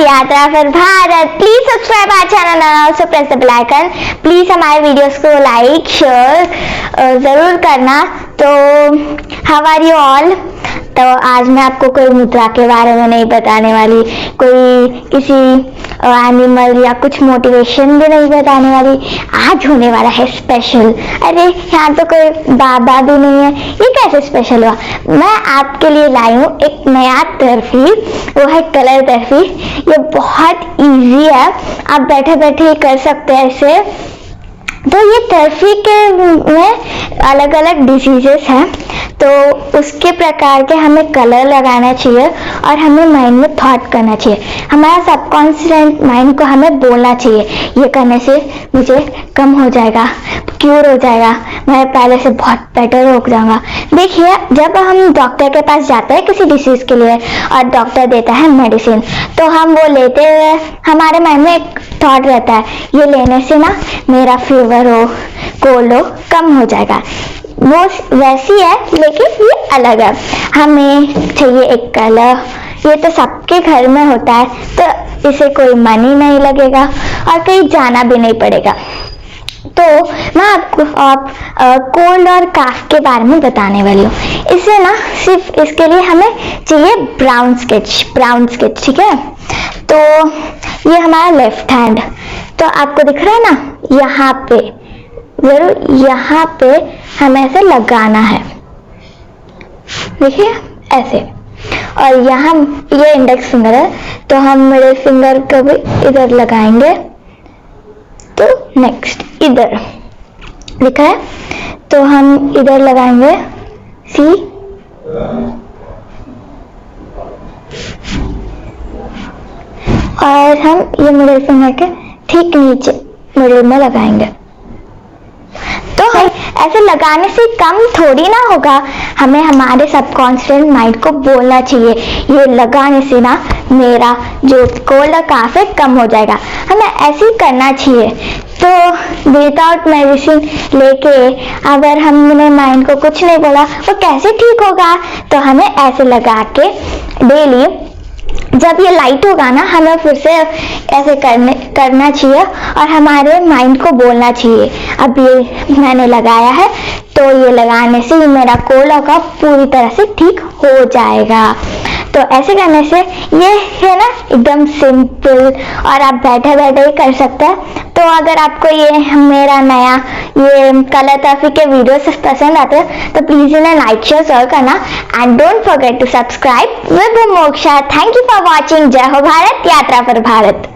यात्रा फिर Bharat. Please subscribe our channel and also press the bell icon. Please हमारे videos को लाइक शेयर जरूर करना। तो हाउ आर यू ऑल। तो आज मैं आपको कोई मुद्रा के बारे में नहीं बताने वाली, कोई किसी एनिमल या कुछ मोटिवेशन भी नहीं बताने वाली। आज होने वाला है स्पेशल। अरे यहाँ तो कोई बाबा भी नहीं है, ये कैसे स्पेशल हुआ। मैं आपके लिए लाई हूँ एक नया तरफी, वो है कलर तरफी। ये बहुत इजी है, आप बैठे बैठे ही कर सकते हैं इसे। तो ये तरफी के में अलग अलग डिजीजेस हैं, तो उसके प्रकार के हमें कलर लगाना चाहिए और हमें माइंड में थॉट करना चाहिए। हमारा सबकॉन्शियस माइंड को हमें बोलना चाहिए, ये करने से मुझे कम हो जाएगा, क्यूर हो जाएगा, मैं पहले से बहुत बेटर हो जाऊंगा। देखिए, जब हम डॉक्टर के पास जाते हैं किसी डिसीज के लिए और डॉक्टर देता है मेडिसिन, तो हम वो लेते हुए हमारे माइंड में एक थॉट रहता है, ये लेने से ना मेरा फीवर हो, कोल्ड हो, कम हो जाएगा। वो वैसी है, लेकिन ये अलग है। हमें चाहिए एक कलर, ये तो सबके घर में होता है, तो इसे कोई मनी नहीं लगेगा और कहीं जाना भी नहीं पड़ेगा। तो मैं आपको कोल्ड और काफ के बारे में बताने वाली हूँ। इसे ना सिर्फ इसके लिए हमें चाहिए ब्राउन स्केच, ठीक है। तो ये हमारा लेफ्ट हैंड, तो आपको दिख रहा है ना, यहाँ पे जरूर यहाँ पे हमें ऐसे लगाना है, देखिए ऐसे। और यहाँ ये इंडेक्स फिंगर है, तो हम मिडिल फिंगर को भी इधर लगाएंगे। तो नेक्स्ट इधर लिखा है, तो हम इधर लगाएंगे सी। और हम ये मिडिल फिंगर के ठीक नीचे मिडिल में लगाएंगे। तो ऐसे लगाने से कम थोड़ी ना होगा, हमें हमारे सबकॉन्शियस माइंड को बोलना चाहिए, ये लगाने से ना मेरा जो कोल्ड और काफ है कम हो जाएगा। हमें ऐसे ही करना चाहिए। तो विदाउट मेडिसिन लेके अगर हमने माइंड को कुछ नहीं बोला, वो कैसे ठीक होगा। तो हमें ऐसे लगा के डेली जब ये लाइट होगा ना, हमें फिर से ऐसे करना चाहिए और हमारे माइंड को बोलना चाहिए। अब ये मैंने लगाया है, तो ये लगाने से ही मेरा कोल्ड और कफ पूरी तरह से ठीक हो जाएगा। तो ऐसे करने से ये है ना एकदम सिंपल और आप बैठे बैठे ही कर सकते हैं। तो अगर आपको ये मेरा नया ये कलर तरफी के वीडियोस पसंद आते हैं, तो प्लीज इन्हें लाइक शेयर जरूर करना and don't forget to subscribe with Moksha. Thank you for watching. जय हो भारत, यात्रा पर भारत।